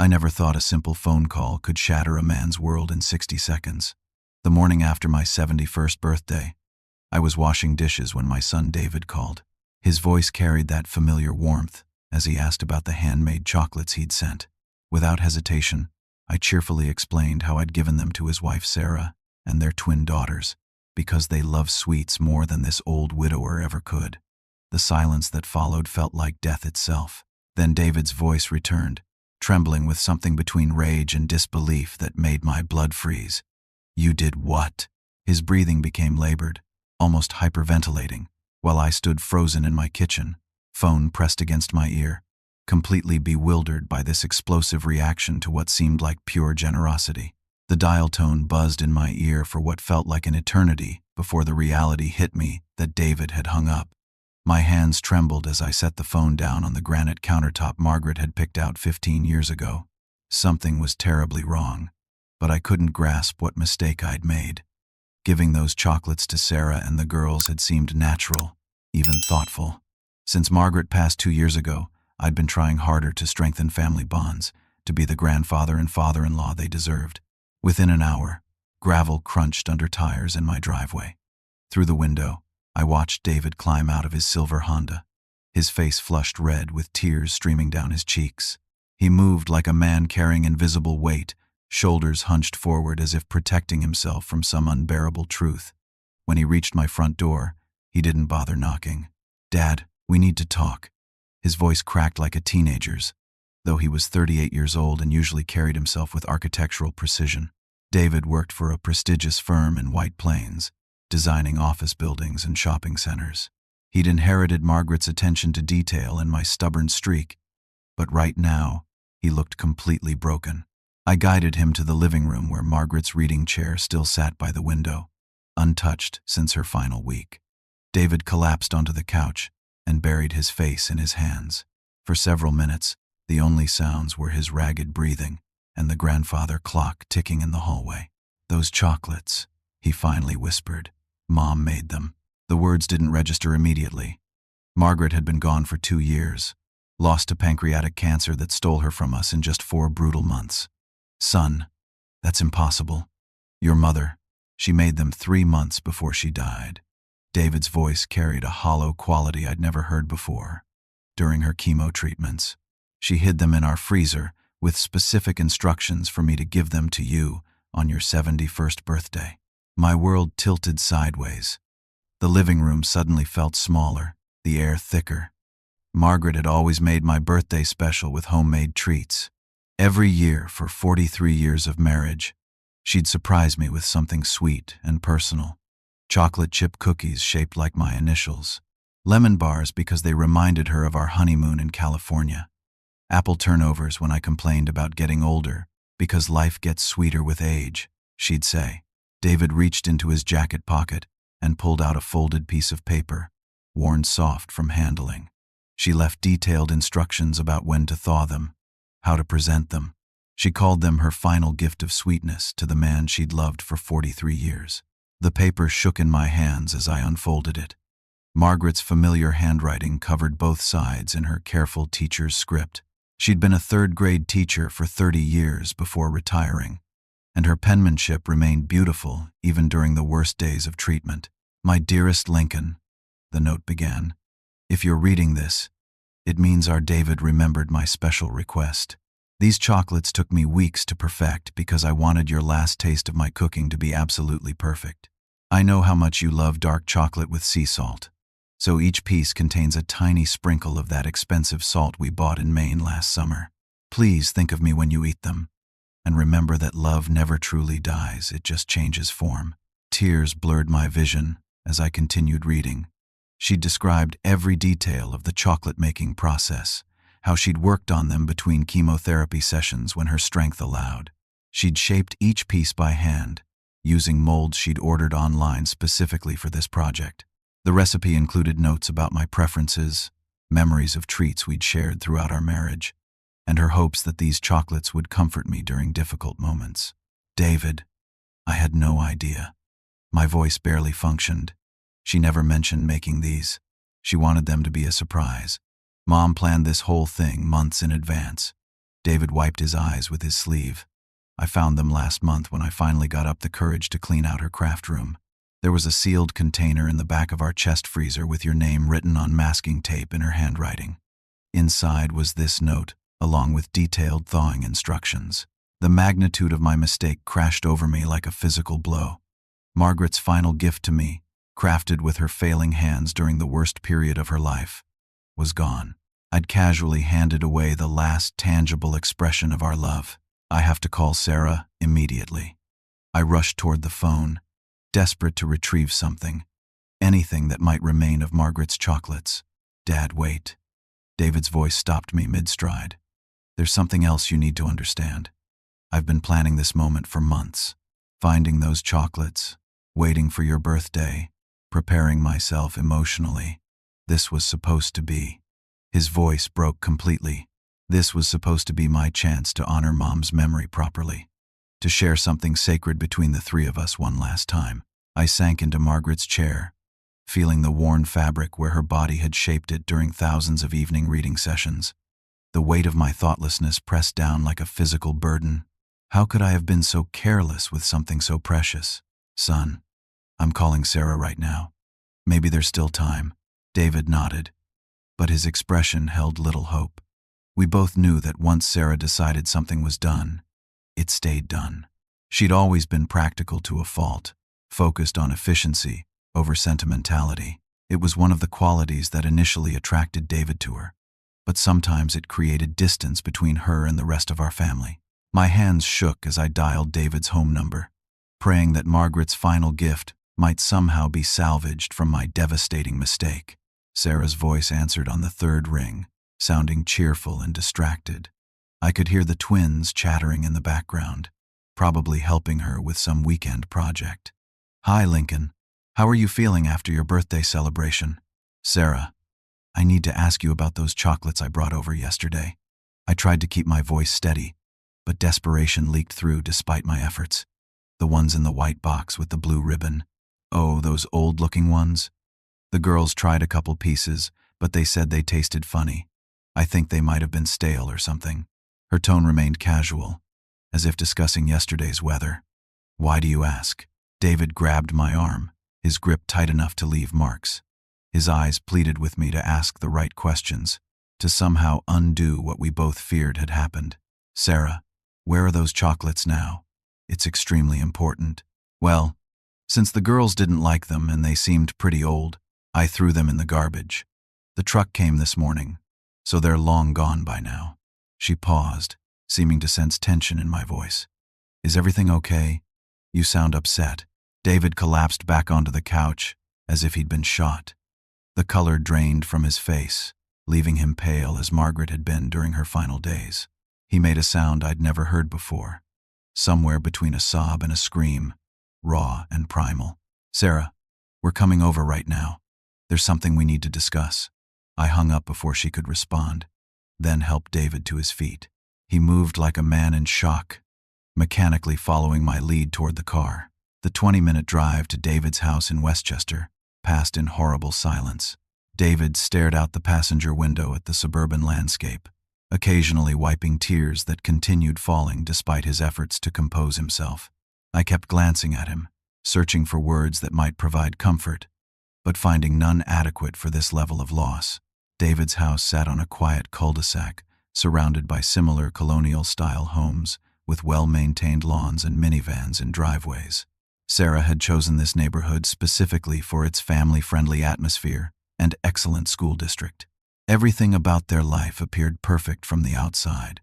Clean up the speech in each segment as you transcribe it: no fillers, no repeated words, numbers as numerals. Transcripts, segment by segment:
I never thought a simple phone call could shatter a man's world in 60 seconds. The morning after my 71st birthday, I was washing dishes when my son David called. His voice carried that familiar warmth as he asked about the handmade chocolates he'd sent. Without hesitation, I cheerfully explained how I'd given them to his wife Sarah and their twin daughters, because they love sweets more than this old widower ever could. The silence that followed felt like death itself. Then David's voice returned, trembling with something between rage and disbelief that made my blood freeze. "You did what?" His breathing became labored, almost hyperventilating, while I stood frozen in my kitchen, phone pressed against my ear, completely bewildered by this explosive reaction to what seemed like pure generosity. The dial tone buzzed in my ear for what felt like an eternity before the reality hit me that David had hung up. My hands trembled as I set the phone down on the granite countertop Margaret had picked out 15 years ago. Something was terribly wrong, but I couldn't grasp what mistake I'd made. Giving those chocolates to Sarah and the girls had seemed natural, even thoughtful. Since Margaret passed 2 years ago, I'd been trying harder to strengthen family bonds, to be the grandfather and father-in-law they deserved. Within an hour, gravel crunched under tires in my driveway. Through the window, I watched David climb out of his silver Honda, his face flushed red with tears streaming down his cheeks. He moved like a man carrying invisible weight, shoulders hunched forward as if protecting himself from some unbearable truth. When he reached my front door, he didn't bother knocking. "Dad, we need to talk." His voice cracked like a teenager's, though he was 38 years old and usually carried himself with architectural precision. David worked for a prestigious firm in White Plains, designing office buildings and shopping centers. He'd inherited Margaret's attention to detail and my stubborn streak, but right now, he looked completely broken. I guided him to the living room where Margaret's reading chair still sat by the window, untouched since her final week. David collapsed onto the couch and buried his face in his hands. For several minutes, the only sounds were his ragged breathing and the grandfather clock ticking in the hallway. "Those chocolates," he finally whispered. "Mom made them." The words didn't register immediately. Margaret had been gone for 2 years, lost to pancreatic cancer that stole her from us in just 4 brutal months. "Son, that's impossible. Your mother, she made them 3 months before she died." David's voice carried a hollow quality I'd never heard before. "During her chemo treatments, she hid them in our freezer with specific instructions for me to give them to you on your 71st birthday." My world tilted sideways. The living room suddenly felt smaller, the air thicker. Margaret had always made my birthday special with homemade treats. Every year for 43 years of marriage, she'd surprise me with something sweet and personal. Chocolate chip cookies shaped like my initials. Lemon bars because they reminded her of our honeymoon in California. Apple turnovers when I complained about getting older, because life gets sweeter with age, she'd say. David reached into his jacket pocket and pulled out a folded piece of paper, worn soft from handling. She left detailed instructions about when to thaw them, how to present them. She called them her final gift of sweetness to the man she'd loved for 43 years. The paper shook in my hands as I unfolded it. Margaret's familiar handwriting covered both sides in her careful teacher's script. She'd been a 3rd-grade teacher for 30 years before retiring, and her penmanship remained beautiful even during the worst days of treatment. "My dearest Lincoln," the note began, "if you're reading this, it means our David remembered my special request. These chocolates took me weeks to perfect because I wanted your last taste of my cooking to be absolutely perfect. I know how much you love dark chocolate with sea salt, so each piece contains a tiny sprinkle of that expensive salt we bought in Maine last summer. Please think of me when you eat them, and remember that love never truly dies, it just changes form." Tears blurred my vision as I continued reading. She'd described every detail of the chocolate-making process, how she'd worked on them between chemotherapy sessions when her strength allowed. She'd shaped each piece by hand, using molds she'd ordered online specifically for this project. The recipe included notes about my preferences, memories of treats we'd shared throughout our marriage, and her hopes that these chocolates would comfort me during difficult moments. "David," I had no idea. My voice barely functioned. She never mentioned making these. She wanted them to be a surprise. Mom planned this whole thing months in advance. David wiped his eyes with his sleeve. I found them last month when I finally got up the courage to clean out her craft room. There was a sealed container in the back of our chest freezer with your name written on masking tape in her handwriting. Inside was this note, along with detailed thawing instructions. The magnitude of my mistake crashed over me like a physical blow. Margaret's final gift to me, crafted with her failing hands during the worst period of her life, was gone. I'd casually handed away the last tangible expression of our love. I have to call Sarah immediately. I rushed toward the phone, desperate to retrieve something, anything that might remain of Margaret's chocolates. Dad, wait. David's voice stopped me mid-stride. There's something else you need to understand. I've been planning this moment for months. Finding those chocolates, waiting for your birthday, preparing myself emotionally. This was supposed to be. His voice broke completely. This was supposed to be my chance to honor Mom's memory properly, to share something sacred between the three of us one last time. I sank into Margaret's chair, feeling the worn fabric where her body had shaped it during thousands of evening reading sessions. The weight of my thoughtlessness pressed down like a physical burden. How could I have been so careless with something so precious? Son, I'm calling Sarah right now. Maybe there's still time. David nodded, but his expression held little hope. We both knew that once Sarah decided something was done, it stayed done. She'd always been practical to a fault, focused on efficiency over sentimentality. It was one of the qualities that initially attracted David to her, but sometimes it created distance between her and the rest of our family. My hands shook as I dialed David's home number, praying that Margaret's final gift might somehow be salvaged from my devastating mistake. Sarah's voice answered on the third ring, sounding cheerful and distracted. I could hear the twins chattering in the background, probably helping her with some weekend project. Hi, Lincoln. How are you feeling after your birthday celebration? Sarah, I need to ask you about those chocolates I brought over yesterday. I tried to keep my voice steady, but desperation leaked through despite my efforts. The ones in the white box with the blue ribbon. Oh, those old-looking ones? The girls tried a couple pieces, but they said they tasted funny. I think they might have been stale or something. Her tone remained casual, as if discussing yesterday's weather. Why do you ask? David grabbed my arm, his grip tight enough to leave marks. His eyes pleaded with me to ask the right questions, to somehow undo what we both feared had happened. Sarah, where are those chocolates now? It's extremely important. Well, since the girls didn't like them and they seemed pretty old, I threw them in the garbage. The truck came this morning, so they're long gone by now. She paused, seeming to sense tension in my voice. Is everything okay? You sound upset. David collapsed back onto the couch, as if he'd been shot. The color drained from his face, leaving him pale as Margaret had been during her final days. He made a sound I'd never heard before, somewhere between a sob and a scream, raw and primal. Sarah, we're coming over right now. There's something we need to discuss. I hung up before she could respond, then helped David to his feet. He moved like a man in shock, mechanically following my lead toward the car. The 20-minute drive to David's house in Westchester passed in horrible silence. David stared out the passenger window at the suburban landscape, occasionally wiping tears that continued falling despite his efforts to compose himself. I kept glancing at him, searching for words that might provide comfort, but finding none adequate for this level of loss. David's house sat on a quiet cul-de-sac, surrounded by similar colonial-style homes, with well-maintained lawns and minivans in driveways. Sarah had chosen this neighborhood specifically for its family-friendly atmosphere and excellent school district. Everything about their life appeared perfect from the outside,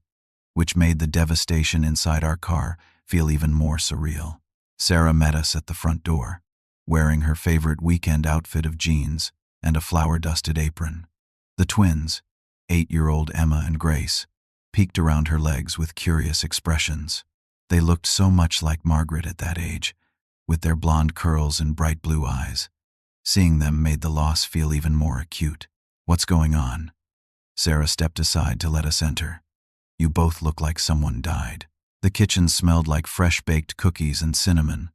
which made the devastation inside our car feel even more surreal. Sarah met us at the front door, wearing her favorite weekend outfit of jeans and a flour-dusted apron. The twins, 8-year-old Emma and Grace, peeked around her legs with curious expressions. They looked so much like Margaret at that age, with their blonde curls and bright blue eyes. Seeing them made the loss feel even more acute. What's going on? Sarah stepped aside to let us enter. You both look like someone died. The kitchen smelled like fresh-baked cookies and cinnamon,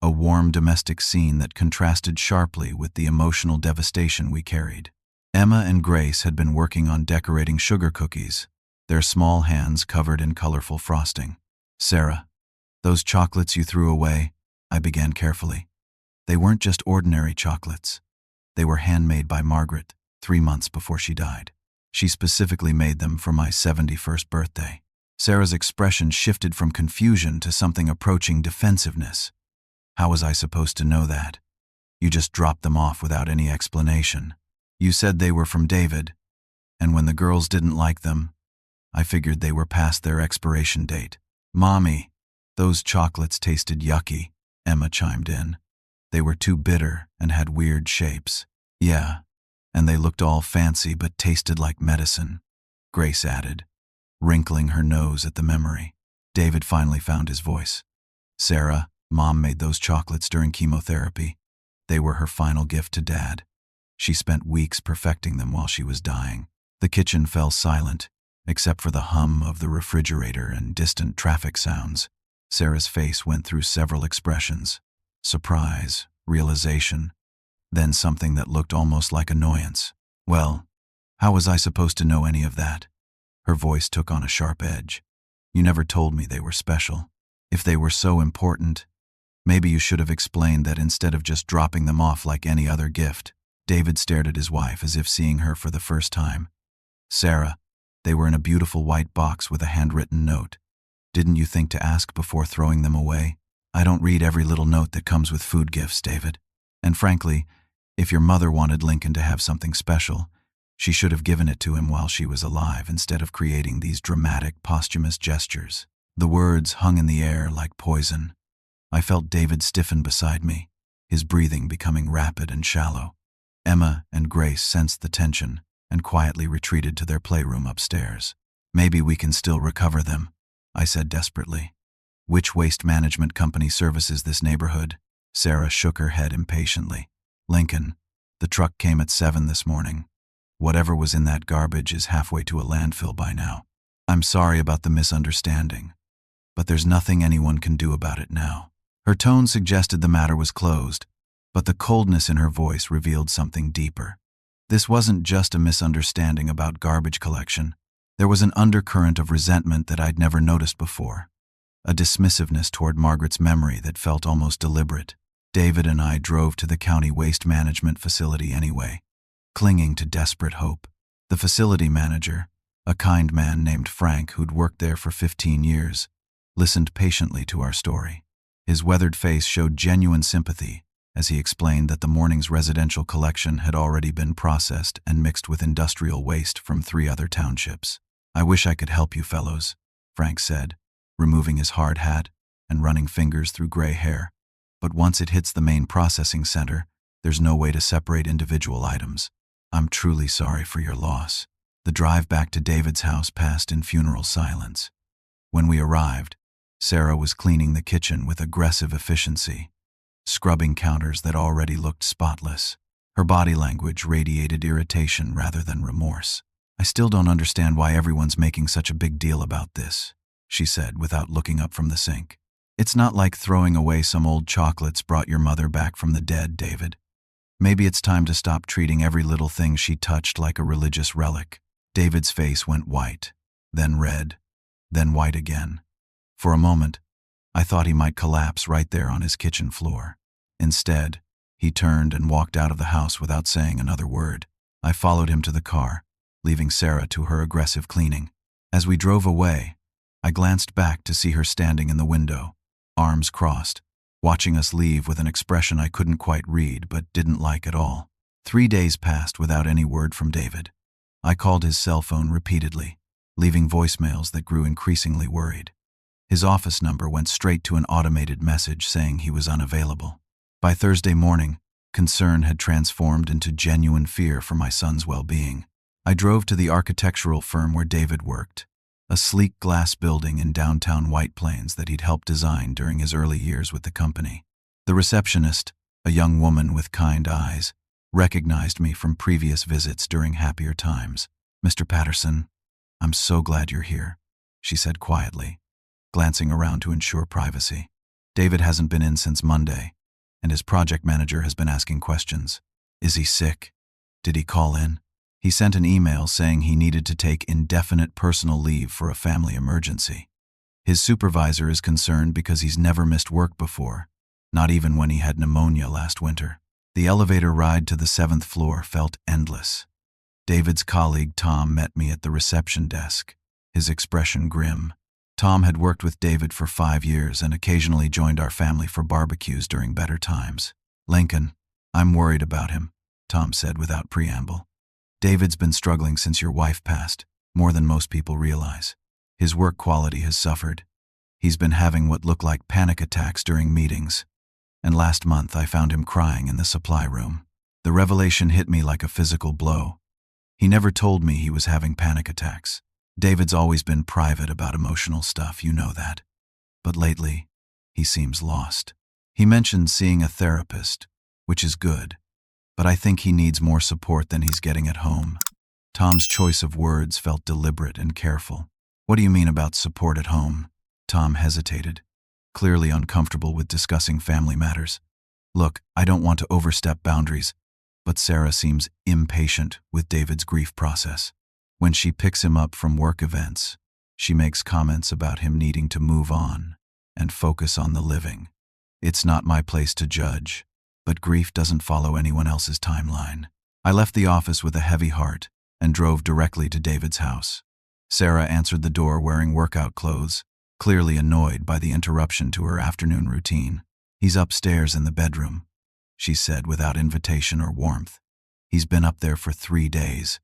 a warm domestic scene that contrasted sharply with the emotional devastation we carried. Emma and Grace had been working on decorating sugar cookies, their small hands covered in colorful frosting. "Sarah, those chocolates you threw away," I began carefully. "They weren't just ordinary chocolates. They were handmade by Margaret 3 months before she died. She specifically made them for my 71st birthday." Sarah's expression shifted from confusion to something approaching defensiveness. "How was I supposed to know that? You just dropped them off without any explanation. You said they were from David, and when the girls didn't like them, I figured they were past their expiration date." "Mommy, those chocolates tasted yucky," Emma chimed in. "They were too bitter and had weird shapes." "Yeah, and they looked all fancy but tasted like medicine," Grace added, wrinkling her nose at the memory. David finally found his voice. "Sarah, Mom made those chocolates during chemotherapy. They were her final gift to Dad. She spent weeks perfecting them while she was dying." The kitchen fell silent, except for the hum of the refrigerator and distant traffic sounds. Sarah's face went through several expressions: surprise, realization, then something that looked almost like annoyance. "Well, how was I supposed to know any of that?" Her voice took on a sharp edge. "You never told me they were special. If they were so important, maybe you should have explained that instead of just dropping them off like any other gift." David stared at his wife as if seeing her for the first time. "Sarah, they were in a beautiful white box with a handwritten note. Didn't you think to ask before throwing them away?" "I don't read every little note that comes with food gifts, David. And frankly, if your mother wanted Lincoln to have something special, she should have given it to him while she was alive instead of creating these dramatic, posthumous gestures." The words hung in the air like poison. I felt David stiffen beside me, his breathing becoming rapid and shallow. Emma and Grace sensed the tension and quietly retreated to their playroom upstairs. "Maybe we can still recover them," I said desperately. "Which waste management company services this neighborhood?" Sarah shook her head impatiently. "Lincoln. The truck came at 7 this morning. Whatever was in that garbage is halfway to a landfill by now. I'm sorry about the misunderstanding, but there's nothing anyone can do about it now." Her tone suggested the matter was closed, but the coldness in her voice revealed something deeper. This wasn't just a misunderstanding about garbage collection. There was an undercurrent of resentment that I'd never noticed before, a dismissiveness toward Margaret's memory that felt almost deliberate. David and I drove to the county waste management facility anyway, clinging to desperate hope. The facility manager, a kind man named Frank who'd worked there for 15 years, listened patiently to our story. His weathered face showed genuine sympathy as he explained that the morning's residential collection had already been processed and mixed with industrial waste from 3 other townships. "I wish I could help you fellows," Frank said, removing his hard hat and running fingers through gray hair. "But once it hits the main processing center, there's no way to separate individual items. I'm truly sorry for your loss." The drive back to David's house passed in funeral silence. When we arrived, Sarah was cleaning the kitchen with aggressive efficiency, scrubbing counters that already looked spotless. Her body language radiated irritation rather than remorse. "I still don't understand why everyone's making such a big deal about this," she said without looking up from the sink. "It's not like throwing away some old chocolates brought your mother back from the dead, David. Maybe it's time to stop treating every little thing she touched like a religious relic." David's face went white, then red, then white again. For a moment, I thought he might collapse right there on his kitchen floor. Instead, he turned and walked out of the house without saying another word. I followed him to the car, leaving Sarah to her aggressive cleaning. As we drove away, I glanced back to see her standing in the window, arms crossed, watching us leave with an expression I couldn't quite read but didn't like at all. 3 days passed without any word from David. I called his cell phone repeatedly, leaving voicemails that grew increasingly worried. His office number went straight to an automated message saying he was unavailable. By Thursday morning, concern had transformed into genuine fear for my son's well-being. I drove to the architectural firm where David worked, a sleek glass building in downtown White Plains that he'd helped design during his early years with the company. The receptionist, a young woman with kind eyes, recognized me from previous visits during happier times. "Mr. Patterson, I'm so glad you're here," she said quietly, glancing around to ensure privacy. "David hasn't been in since Monday, and his project manager has been asking questions. Is he sick? Did he call in? He sent an email saying he needed to take indefinite personal leave for a family emergency. His supervisor is concerned because he's never missed work before, not even when he had pneumonia last winter. The elevator ride to the 7th floor felt endless. David's colleague Tom met me at the reception desk, his expression grim. Tom had worked with David for 5 years and occasionally joined our family for barbecues during better times. "Lincoln, I'm worried about him," Tom said without preamble. "David's been struggling since your wife passed, more than most people realize. His work quality has suffered. He's been having what look like panic attacks during meetings. And last month I found him crying in the supply room." The revelation hit me like a physical blow. He never told me he was having panic attacks. David's always been private about emotional stuff, you know that. But lately, he seems lost. He mentioned seeing a therapist, which is good, but I think he needs more support than he's getting at home. Tom's choice of words felt deliberate and careful. "What do you mean about support at home?" Tom hesitated, clearly uncomfortable with discussing family matters. "Look, I don't want to overstep boundaries, but Sarah seems impatient with David's grief process. When she picks him up from work events, she makes comments about him needing to move on and focus on the living. It's not my place to judge, but grief doesn't follow anyone else's timeline." I left the office with a heavy heart and drove directly to David's house. Sarah answered the door wearing workout clothes, clearly annoyed by the interruption to her afternoon routine. "He's upstairs in the bedroom," she said without invitation or warmth. "He's been up there for 3 days,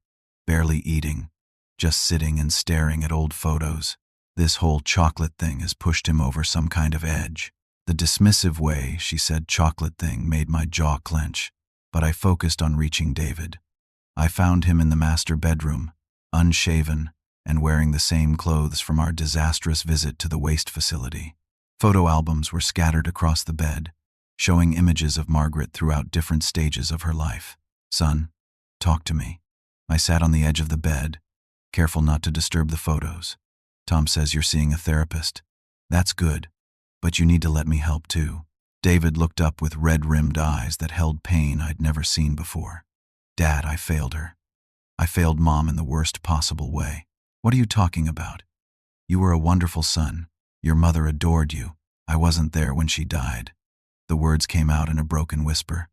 barely eating, just sitting and staring at old photos. This whole chocolate thing has pushed him over some kind of edge." The dismissive way she said chocolate thing made my jaw clench, but I focused on reaching David. I found him in the master bedroom, unshaven and wearing the same clothes from our disastrous visit to the waste facility. Photo albums were scattered across the bed, showing images of Margaret throughout different stages of her life. "Son, talk to me." I sat on the edge of the bed, careful not to disturb the photos. "Tom says you're seeing a therapist. That's good, but you need to let me help too." David looked up with red-rimmed eyes that held pain I'd never seen before. "Dad, I failed her. I failed Mom in the worst possible way." "What are you talking about? You were a wonderful son. Your mother adored you. I wasn't there when she died." The words came out in a broken whisper.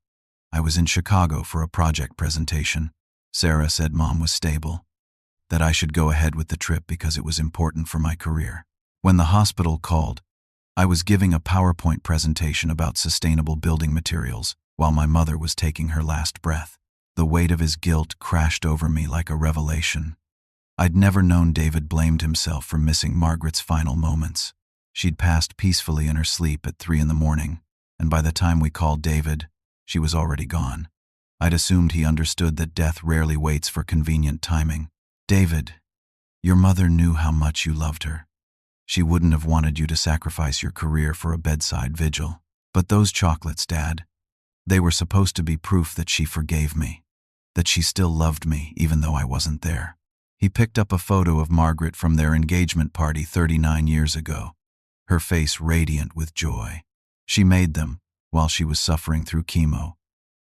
"I was in Chicago for a project presentation. Sarah said Mom was stable, that I should go ahead with the trip because it was important for my career. When the hospital called, I was giving a PowerPoint presentation about sustainable building materials while my mother was taking her last breath. The weight of his guilt crashed over me like a revelation. I'd never known David blamed himself for missing Margaret's final moments. She'd passed peacefully in her sleep at 3 a.m, and by the time we called David, she was already gone. I'd assumed he understood that death rarely waits for convenient timing. "David, your mother knew how much you loved her. She wouldn't have wanted you to sacrifice your career for a bedside vigil. But those chocolates, Dad, they were supposed to be proof that she forgave me, that she still loved me even though I wasn't there." He picked up a photo of Margaret from their engagement party 39 years ago, her face radiant with joy. She made them while she was suffering through chemo,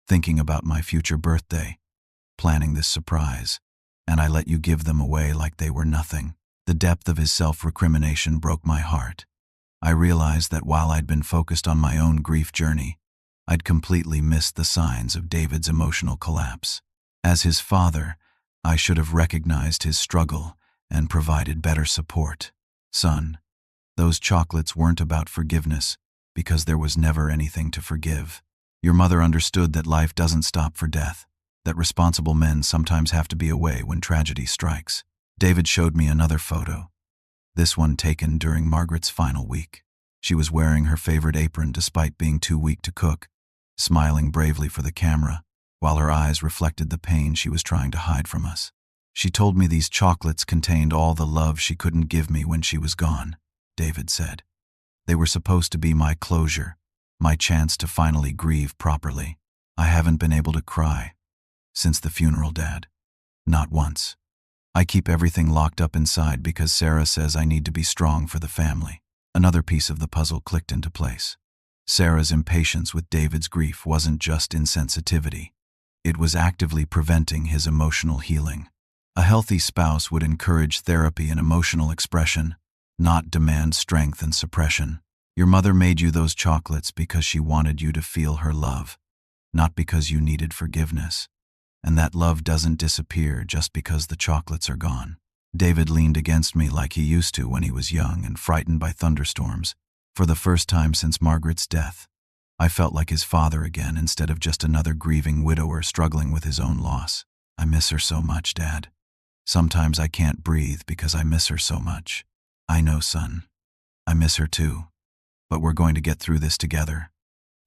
thinking about my future birthday, planning this surprise, and I let you give them away like they were nothing. The depth of his self-recrimination broke my heart. I realized that while I'd been focused on my own grief journey, I'd completely missed the signs of David's emotional collapse. As his father, I should have recognized his struggle and provided better support. "Son, those chocolates weren't about forgiveness because there was never anything to forgive. Your mother understood that life doesn't stop for death, that responsible men sometimes have to be away when tragedy strikes." David showed me another photo, this one taken during Margaret's final week. She was wearing her favorite apron despite being too weak to cook, smiling bravely for the camera, while her eyes reflected the pain she was trying to hide from us. "She told me these chocolates contained all the love she couldn't give me when she was gone," David said. "They were supposed to be my closure, my chance to finally grieve properly. I haven't been able to cry since the funeral, Dad. Not once. I keep everything locked up inside because Sarah says I need to be strong for the family." Another piece of the puzzle clicked into place. Sarah's impatience with David's grief wasn't just insensitivity. It was actively preventing his emotional healing. A healthy spouse would encourage therapy and emotional expression, not demand strength and suppression. Your mother made you those chocolates because she wanted you to feel her love, not because you needed forgiveness. And that love doesn't disappear just because the chocolates are gone. David leaned against me like he used to when he was young and frightened by thunderstorms. For the first time since Margaret's death, I felt like his father again instead of just another grieving widower struggling with his own loss. I miss her so much, Dad. Sometimes I can't breathe because I miss her so much. I know, son. I miss her too. But we're going to get through this together,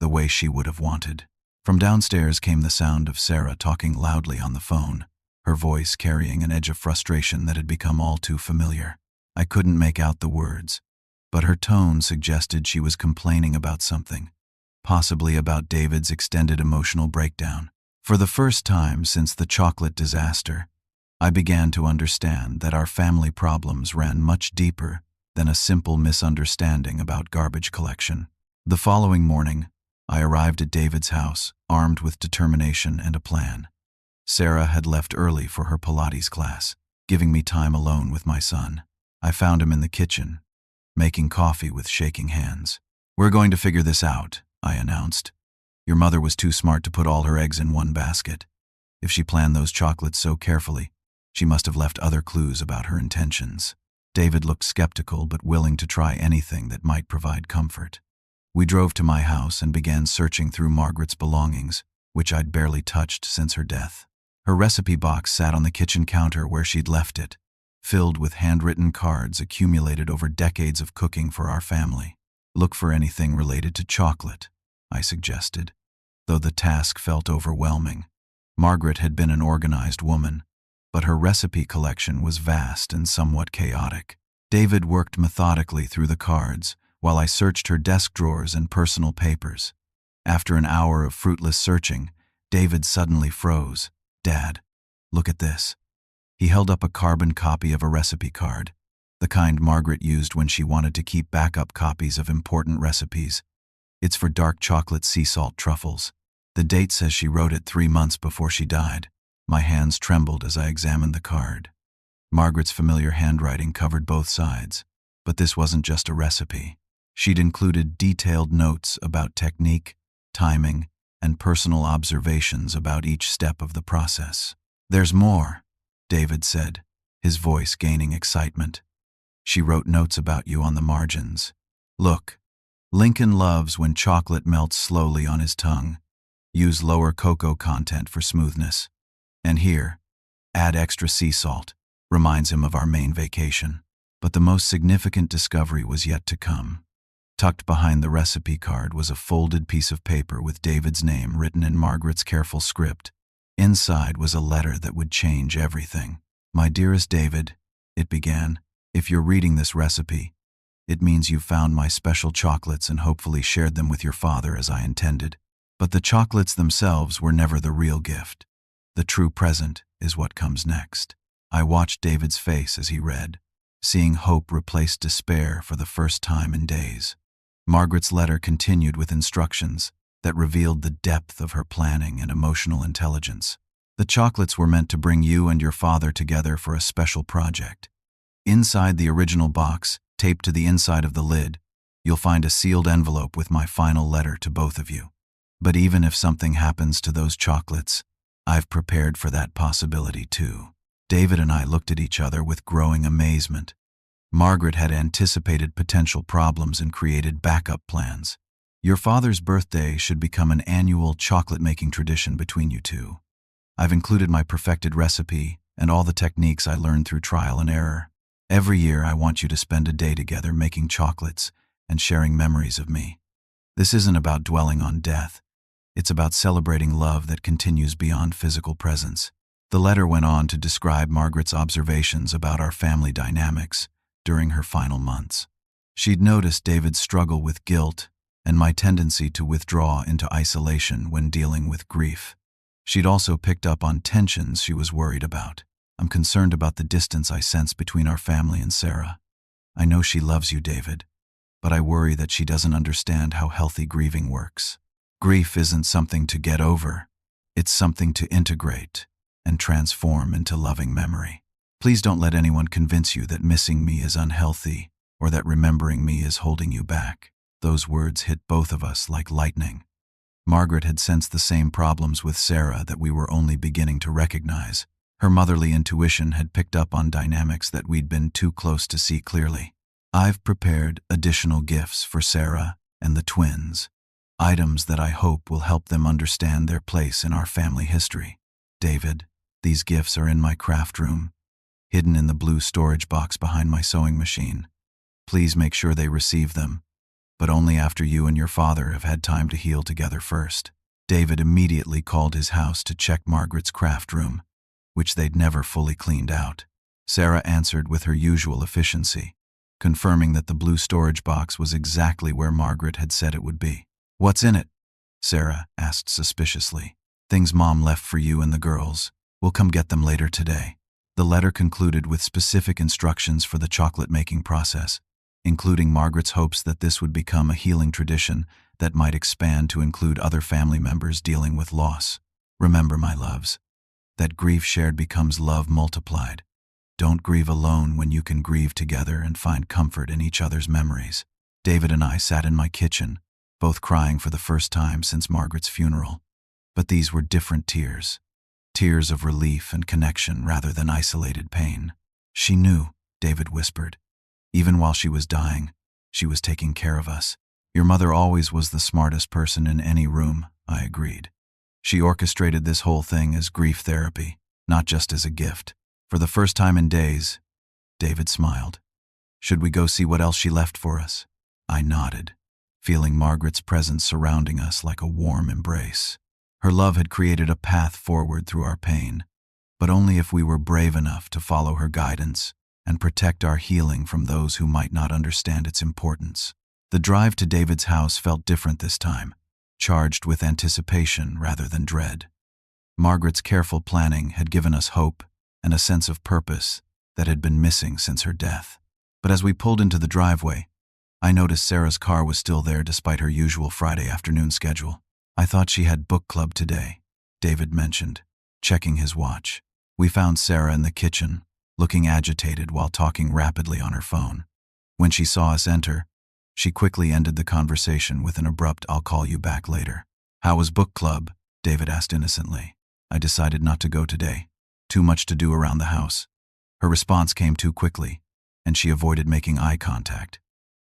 the way she would have wanted. From downstairs came the sound of Sarah talking loudly on the phone, her voice carrying an edge of frustration that had become all too familiar. I couldn't make out the words, but her tone suggested she was complaining about something, possibly about David's extended emotional breakdown. For the first time since the chocolate disaster, I began to understand that our family problems ran much deeper than a simple misunderstanding about garbage collection. The following morning, I arrived at David's house, armed with determination and a plan. Sarah had left early for her Pilates class, giving me time alone with my son. I found him in the kitchen, making coffee with shaking hands. "We're going to figure this out," I announced. "Your mother was too smart to put all her eggs in one basket. If she planned those chocolates so carefully, she must have left other clues about her intentions." David looked skeptical but willing to try anything that might provide comfort. We drove to my house and began searching through Margaret's belongings, which I'd barely touched since her death. Her recipe box sat on the kitchen counter where she'd left it, filled with handwritten cards accumulated over decades of cooking for our family. "Look for anything related to chocolate," I suggested, though the task felt overwhelming. Margaret had been an organized woman, but her recipe collection was vast and somewhat chaotic. David worked methodically through the cards, while I searched her desk drawers and personal papers. After an hour of fruitless searching, David suddenly froze. "Dad, look at this." He held up a carbon copy of a recipe card, the kind Margaret used when she wanted to keep backup copies of important recipes. "It's for dark chocolate sea salt truffles. The date says she wrote it 3 months before she died." My hands trembled as I examined the card. Margaret's familiar handwriting covered both sides, but this wasn't just a recipe. She'd included detailed notes about technique, timing, and personal observations about each step of the process. "There's more," David said, his voice gaining excitement. "She wrote notes about you on the margins. Look, Lincoln loves when chocolate melts slowly on his tongue. Use lower cocoa content for smoothness. And here, add extra sea salt. Reminds him of our Maine vacation." But the most significant discovery was yet to come. Tucked behind the recipe card was a folded piece of paper with David's name written in Margaret's careful script. Inside was a letter that would change everything. "My dearest David," it began, "if you're reading this recipe, it means you've found my special chocolates and hopefully shared them with your father as I intended. But the chocolates themselves were never the real gift. The true present is what comes next." I watched David's face as he read, seeing hope replace despair for the first time in days. Margaret's letter continued with instructions that revealed the depth of her planning and emotional intelligence. "The chocolates were meant to bring you and your father together for a special project. Inside the original box, taped to the inside of the lid, you'll find a sealed envelope with my final letter to both of you. But even if something happens to those chocolates, I've prepared for that possibility too." David and I looked at each other with growing amazement. Margaret had anticipated potential problems and created backup plans. "Your father's birthday should become an annual chocolate-making tradition between you two. I've included my perfected recipe and all the techniques I learned through trial and error. Every year I want you to spend a day together making chocolates and sharing memories of me. This isn't about dwelling on death. It's about celebrating love that continues beyond physical presence." The letter went on to describe Margaret's observations about our family dynamics during her final months. She'd noticed David's struggle with guilt and my tendency to withdraw into isolation when dealing with grief. She'd also picked up on tensions she was worried about. "I'm concerned about the distance I sense between our family and Sarah. I know she loves you, David, but I worry that she doesn't understand how healthy grieving works. Grief isn't something to get over. It's something to integrate and transform into loving memory. Please don't let anyone convince you that missing me is unhealthy or that remembering me is holding you back." Those words hit both of us like lightning. Margaret had sensed the same problems with Sarah that we were only beginning to recognize. Her motherly intuition had picked up on dynamics that we'd been too close to see clearly. "I've prepared additional gifts for Sarah and the twins, items that I hope will help them understand their place in our family history. David, these gifts are in my craft room, hidden in the blue storage box behind my sewing machine. Please make sure they receive them, but only after you and your father have had time to heal together first." David immediately called his house to check Margaret's craft room, which they'd never fully cleaned out. Sarah answered with her usual efficiency, confirming that the blue storage box was exactly where Margaret had said it would be. "What's in it?" Sarah asked suspiciously. "Things Mom left for you and the girls. We'll come get them later today." The letter concluded with specific instructions for the chocolate-making process, including Margaret's hopes that this would become a healing tradition that might expand to include other family members dealing with loss. "Remember, my loves, that grief shared becomes love multiplied. Don't grieve alone when you can grieve together and find comfort in each other's memories." David and I sat in my kitchen, both crying for the first time since Margaret's funeral. But these were different tears. Tears of relief and connection rather than isolated pain. "She knew," David whispered. "Even while she was dying, she was taking care of us." "Your mother always was the smartest person in any room," I agreed. "She orchestrated this whole thing as grief therapy, not just as a gift." "For the first time in days," David smiled. "Should we go see what else she left for us?" I nodded, feeling Margaret's presence surrounding us like a warm embrace. Her love had created a path forward through our pain, but only if we were brave enough to follow her guidance and protect our healing from those who might not understand its importance. The drive to David's house felt different this time, charged with anticipation rather than dread. Margaret's careful planning had given us hope and a sense of purpose that had been missing since her death. But as we pulled into the driveway, I noticed Sarah's car was still there despite her usual Friday afternoon schedule. "I thought she had book club today," David mentioned, checking his watch. We found Sarah in the kitchen, looking agitated while talking rapidly on her phone. When she saw us enter, she quickly ended the conversation with an abrupt "I'll call you back later." "How was book club?" David asked innocently. "I decided not to go today. Too much to do around the house." Her response came too quickly, and she avoided making eye contact.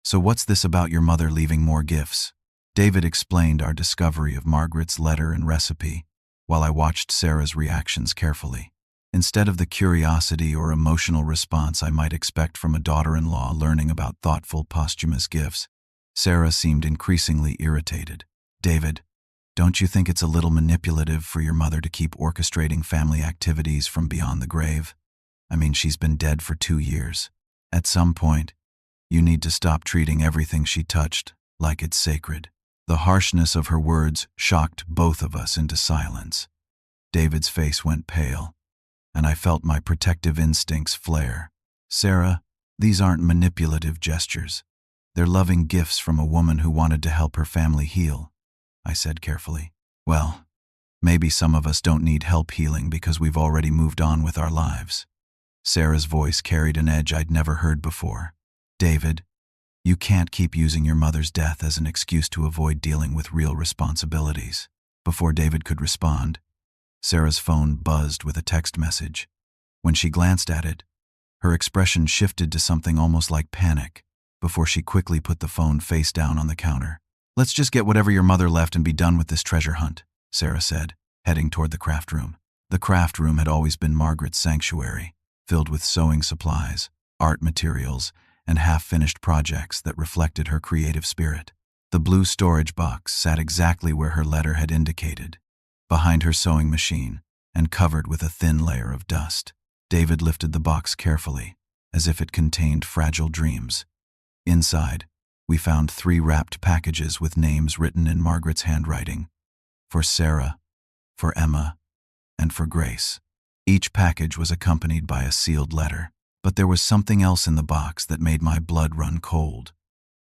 "So what's this about your mother leaving more gifts?" David explained our discovery of Margaret's letter and recipe, while I watched Sarah's reactions carefully. Instead of the curiosity or emotional response I might expect from a daughter-in-law learning about thoughtful posthumous gifts, Sarah seemed increasingly irritated. "David, don't you think it's a little manipulative for your mother to keep orchestrating family activities from beyond the grave? I mean, she's been dead for 2 years. At some point, you need to stop treating everything she touched like it's sacred." The harshness of her words shocked both of us into silence. David's face went pale, and I felt my protective instincts flare. "Sarah, these aren't manipulative gestures. They're loving gifts from a woman who wanted to help her family heal," I said carefully. "Well, maybe some of us don't need help healing because we've already moved on with our lives." Sarah's voice carried an edge I'd never heard before. "David, you can't keep using your mother's death as an excuse to avoid dealing with real responsibilities." Before David could respond, Sarah's phone buzzed with a text message. When she glanced at it, her expression shifted to something almost like panic before she quickly put the phone face down on the counter. "Let's just get whatever your mother left and be done with this treasure hunt," Sarah said, heading toward the craft room. The craft room had always been Margaret's sanctuary, filled with sewing supplies, art materials, and half-finished projects that reflected her creative spirit. The blue storage box sat exactly where her letter had indicated, behind her sewing machine and covered with a thin layer of dust. David lifted the box carefully, as if it contained fragile dreams. Inside, we found 3 wrapped packages with names written in Margaret's handwriting, for Sarah, for Emma, and for Grace. Each package was accompanied by a sealed letter. But there was something else in the box that made my blood run cold.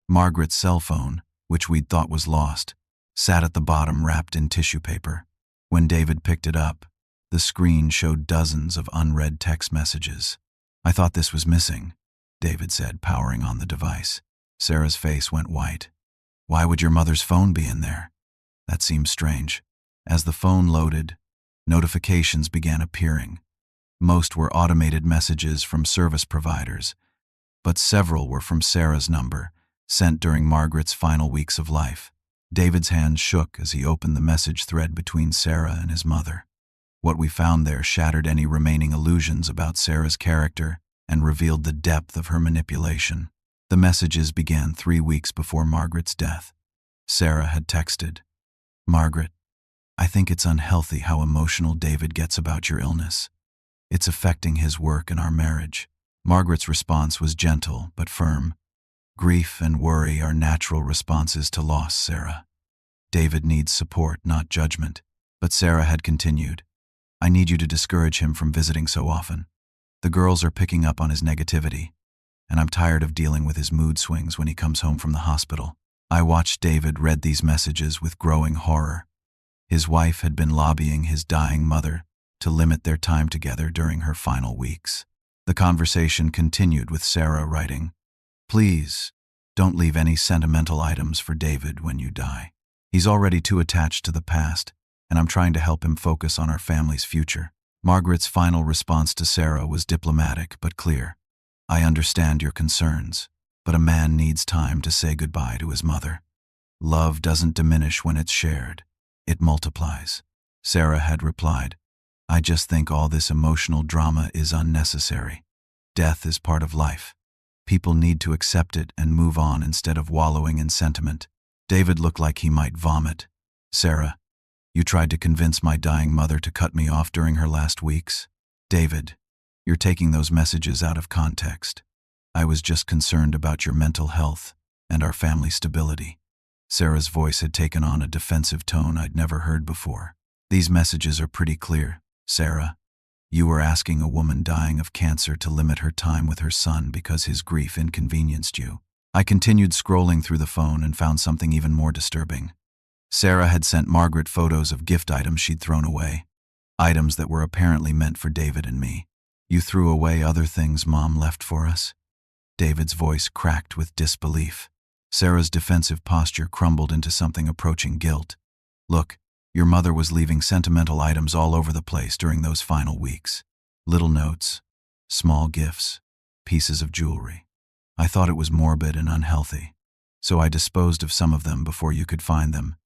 Margaret's cell phone, which we'd thought was lost, sat at the bottom wrapped in tissue paper. When David picked it up, the screen showed dozens of unread text messages. "I thought this was missing," David said, powering on the device. Sarah's face went white. "Why would your mother's phone be in there?" That seemed strange. As the phone loaded, notifications began appearing. Most were automated messages from service providers, but several were from Sarah's number, sent during Margaret's final weeks of life. David's hand shook as he opened the message thread between Sarah and his mother. What we found there shattered any remaining illusions about Sarah's character and revealed the depth of her manipulation. The messages began 3 weeks before Margaret's death. Sarah had texted, "Margaret, I think it's unhealthy how emotional David gets about your illness. It's affecting his work and our marriage." Margaret's response was gentle but firm. "Grief and worry are natural responses to loss, Sarah. David needs support, not judgment." But Sarah had continued, "I need you to discourage him from visiting so often. The girls are picking up on his negativity, and I'm tired of dealing with his mood swings when he comes home from the hospital." I watched David read these messages with growing horror. His wife had been lobbying his dying mother to limit their time together during her final weeks. The conversation continued with Sarah writing, "Please, don't leave any sentimental items for David when you die. He's already too attached to the past, and I'm trying to help him focus on our family's future." Margaret's final response to Sarah was diplomatic but clear. "I understand your concerns, but a man needs time to say goodbye to his mother. Love doesn't diminish when it's shared. It multiplies." Sarah had replied, "I just think all this emotional drama is unnecessary. Death is part of life. People need to accept it and move on instead of wallowing in sentiment." David looked like he might vomit. "Sarah, you tried to convince my dying mother to cut me off during her last weeks? David, you're taking those messages out of context. I was just concerned about your mental health and our family stability." Sarah's voice had taken on a defensive tone I'd never heard before. "These messages are pretty clear, Sarah. You were asking a woman dying of cancer to limit her time with her son because his grief inconvenienced you." I continued scrolling through the phone and found something even more disturbing. Sarah had sent Margaret photos of gift items she'd thrown away, items that were apparently meant for David and me. "You threw away other things Mom left for us?" David's voice cracked with disbelief. Sarah's defensive posture crumbled into something approaching guilt. "Look, your mother was leaving sentimental items all over the place during those final weeks. Little notes, small gifts, pieces of jewelry. I thought it was morbid and unhealthy, so I disposed of some of them before you could find them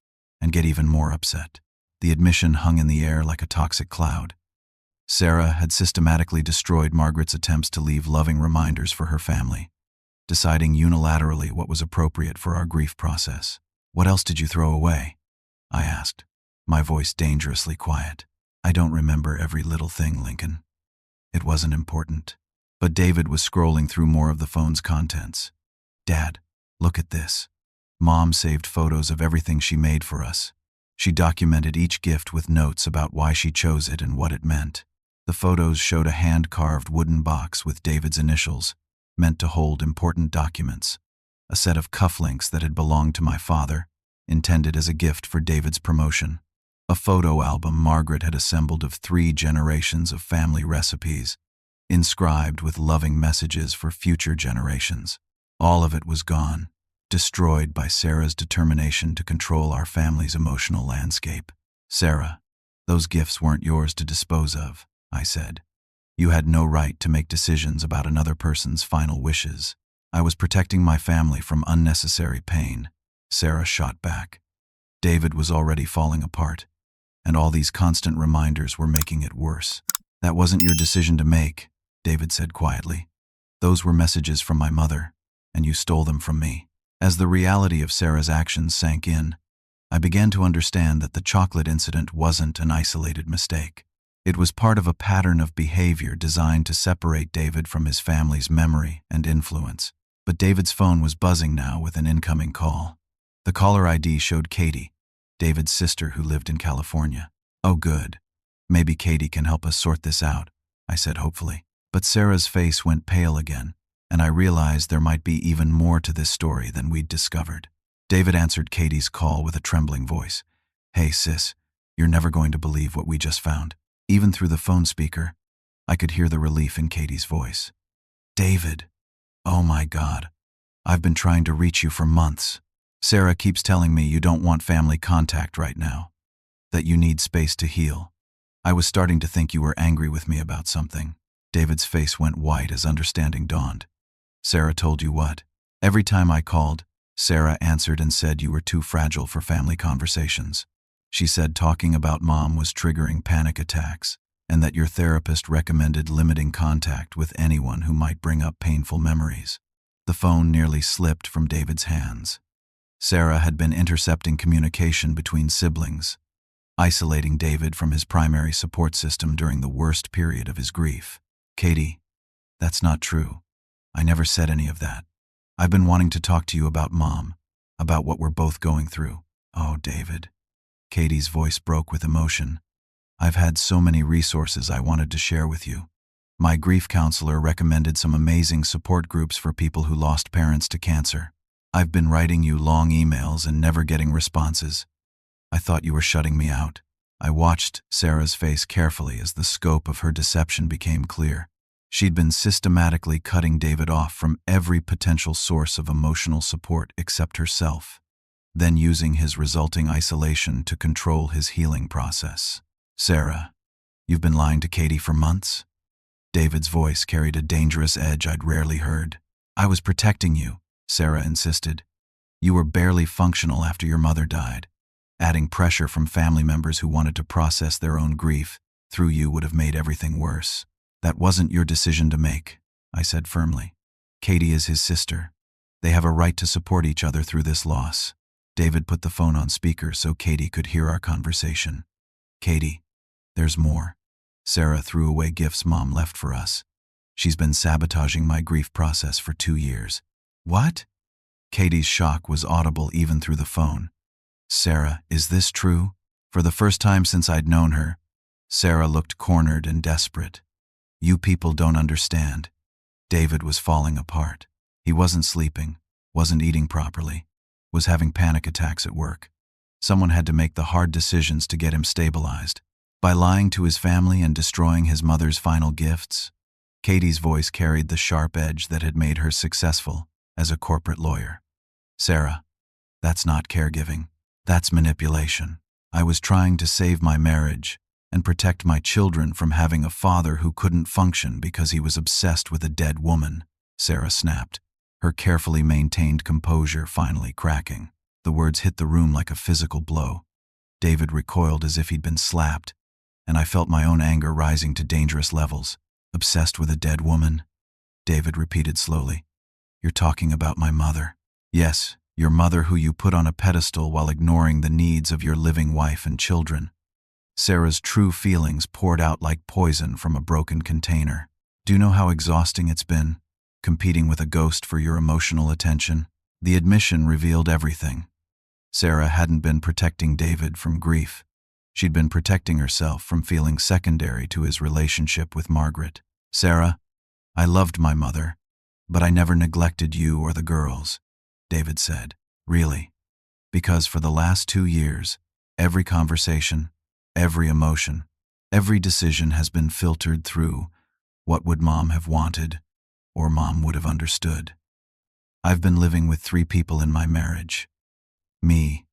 and get even more upset." The admission hung in the air like a toxic cloud. Sarah had systematically destroyed Margaret's attempts to leave loving reminders for her family, deciding unilaterally what was appropriate for our grief process. "What else did you throw away?" I asked, my voice dangerously quiet. "I don't remember every little thing, Lincoln. It wasn't important." But David was scrolling through more of the phone's contents. "Dad, look at this." Mom saved photos of everything she made for us. She documented each gift with notes about why she chose it and what it meant. The photos showed a hand-carved wooden box with David's initials, meant to hold important documents, a set of cufflinks that had belonged to my father, intended as a gift for David's promotion, a photo album Margaret had assembled of 3 generations of family recipes, inscribed with loving messages for future generations. All of it was gone, destroyed by Sarah's determination to control our family's emotional landscape. "Sarah, those gifts weren't yours to dispose of," I said. "You had no right to make decisions about another person's final wishes." "I was protecting my family from unnecessary pain," Sarah shot back. David was already falling apart, and all these constant reminders were making it worse. "That wasn't your decision to make," David said quietly. "Those were messages from my mother, and you stole them from me." As the reality of Sarah's actions sank in, I began to understand that the chocolate incident wasn't an isolated mistake. It was part of a pattern of behavior designed to separate David from his family's memory and influence. But David's phone was buzzing now with an incoming call. The caller ID showed Katie, David's sister who lived in California. "Oh, good. Maybe Katie can help us sort this out," I said hopefully. But Sarah's face went pale again, and I realized there might be even more to this story than we'd discovered. David answered Katie's call with a trembling voice. "Hey, sis, You're never going to believe what we just found. Even through the phone speaker, I could hear the relief in Katie's voice. David, oh my God. I've been trying to reach you for months. Sarah keeps telling me you don't want family contact right now, that you need space to heal. I was starting to think you were angry with me about something. David's face went white as understanding dawned. Sarah told you what? Every time I called, Sarah answered and said you were too fragile for family conversations. She said talking about Mom was triggering panic attacks, and that your therapist recommended limiting contact with anyone who might bring up painful memories. The phone nearly slipped from David's hands. Sarah had been intercepting communication between siblings, isolating David from his primary support system during the worst period of his grief. Katie, that's not true. I never said any of that. I've been wanting to talk to you about Mom, about what we're both going through. Oh, David. Katie's voice broke with emotion. I've had so many resources I wanted to share with you. My grief counselor recommended some amazing support groups for people who lost parents to cancer. I've been writing you long emails and never getting responses. I thought you were shutting me out. I watched Sarah's face carefully as the scope of her deception became clear. She'd been systematically cutting David off from every potential source of emotional support except herself, then using his resulting isolation to control his healing process. Sarah, you've been lying to Katie for months? David's voice carried a dangerous edge I'd rarely heard. I was protecting you, Sarah insisted. You were barely functional after your mother died. Adding pressure from family members who wanted to process their own grief through you would have made everything worse. That wasn't your decision to make, I said firmly. Katie is his sister. They have a right to support each other through this loss. David put the phone on speaker so Katie could hear our conversation. Katie, there's more. Sarah threw away gifts Mom left for us. She's been sabotaging my grief process for 2 years. What? Katie's shock was audible even through the phone. Sarah, is this true? For the first time since I'd known her, Sarah looked cornered and desperate. You people don't understand. David was falling apart. He wasn't sleeping, wasn't eating properly, was having panic attacks at work. Someone had to make the hard decisions to get him stabilized. By lying to his family and destroying his mother's final gifts, Katie's voice carried the sharp edge that had made her successful as a corporate lawyer. Sarah, that's not caregiving. That's manipulation. I was trying to save my marriage and protect my children from having a father who couldn't function because he was obsessed with a dead woman, Sarah snapped, her carefully maintained composure finally cracking. The words hit the room like a physical blow. David recoiled as if he'd been slapped, and I felt my own anger rising to dangerous levels. Obsessed with a dead woman? David repeated slowly. You're talking about my mother. Yes, your mother who you put on a pedestal while ignoring the needs of your living wife and children. Sarah's true feelings poured out like poison from a broken container. Do you know how exhausting it's been, competing with a ghost for your emotional attention? The admission revealed everything. Sarah hadn't been protecting David from grief. She'd been protecting herself from feeling secondary to his relationship with Margaret. Sarah, I loved my mother, but I never neglected you or the girls, David said. Really? Because for the last 2 years, every conversation, every emotion, every decision has been filtered through what would Mom have wanted or Mom would have understood. I've been living with 3 people in my marriage. Me,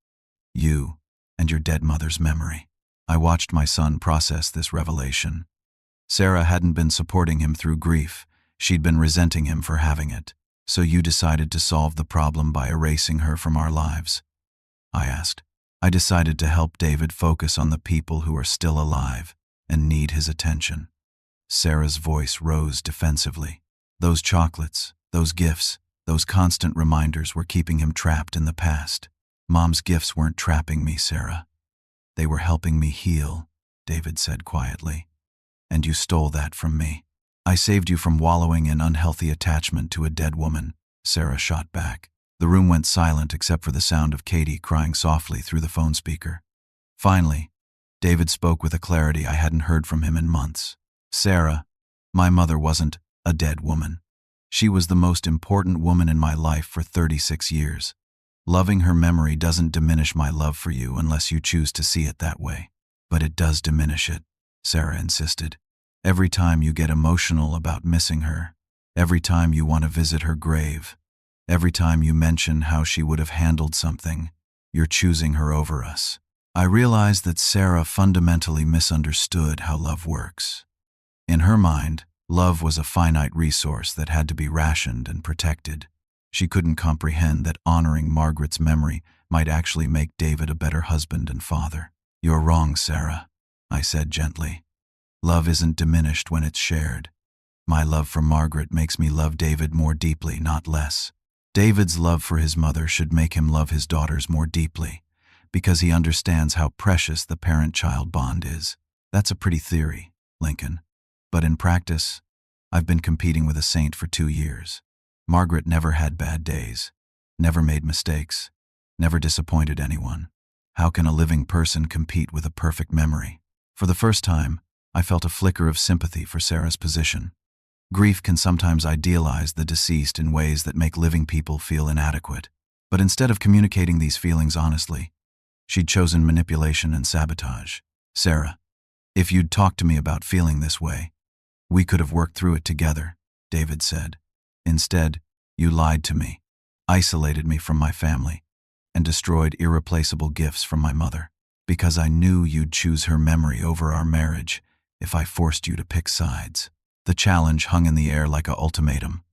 you, and your dead mother's memory. I watched my son process this revelation. Sarah hadn't been supporting him through grief. She'd been resenting him for having it. So you decided to solve the problem by erasing her from our lives? I asked. I decided to help David focus on the people who are still alive and need his attention. Sarah's voice rose defensively. Those chocolates, those gifts, those constant reminders were keeping him trapped in the past. Mom's gifts weren't trapping me, Sarah. They were helping me heal, David said quietly. And you stole that from me. I saved you from wallowing in unhealthy attachment to a dead woman, Sarah shot back. The room went silent except for the sound of Katie crying softly through the phone speaker. Finally, David spoke with a clarity I hadn't heard from him in months. Sarah, my mother wasn't a dead woman. She was the most important woman in my life for 36 years. Loving her memory doesn't diminish my love for you unless you choose to see it that way. But it does diminish it, Sarah insisted. Every time you get emotional about missing her, every time you want to visit her grave, every time you mention how she would have handled something, you're choosing her over us. I realized that Sarah fundamentally misunderstood how love works. In her mind, love was a finite resource that had to be rationed and protected. She couldn't comprehend that honoring Margaret's memory might actually make David a better husband and father. "You're wrong, Sarah," I said gently. "Love isn't diminished when it's shared. My love for Margaret makes me love David more deeply, not less. David's love for his mother should make him love his daughters more deeply, because he understands how precious the parent-child bond is." That's a pretty theory, Lincoln. But in practice, I've been competing with a saint for 2 years. Margaret never had bad days, never made mistakes, never disappointed anyone. How can a living person compete with a perfect memory? For the first time, I felt a flicker of sympathy for Sarah's position. Grief can sometimes idealize the deceased in ways that make living people feel inadequate. But instead of communicating these feelings honestly, she'd chosen manipulation and sabotage. "Sarah, if you'd talked to me about feeling this way, we could have worked through it together," David said. "Instead, you lied to me, isolated me from my family, and destroyed irreplaceable gifts from my mother, because I knew you'd choose her memory over our marriage if I forced you to pick sides." The challenge hung in the air like an ultimatum.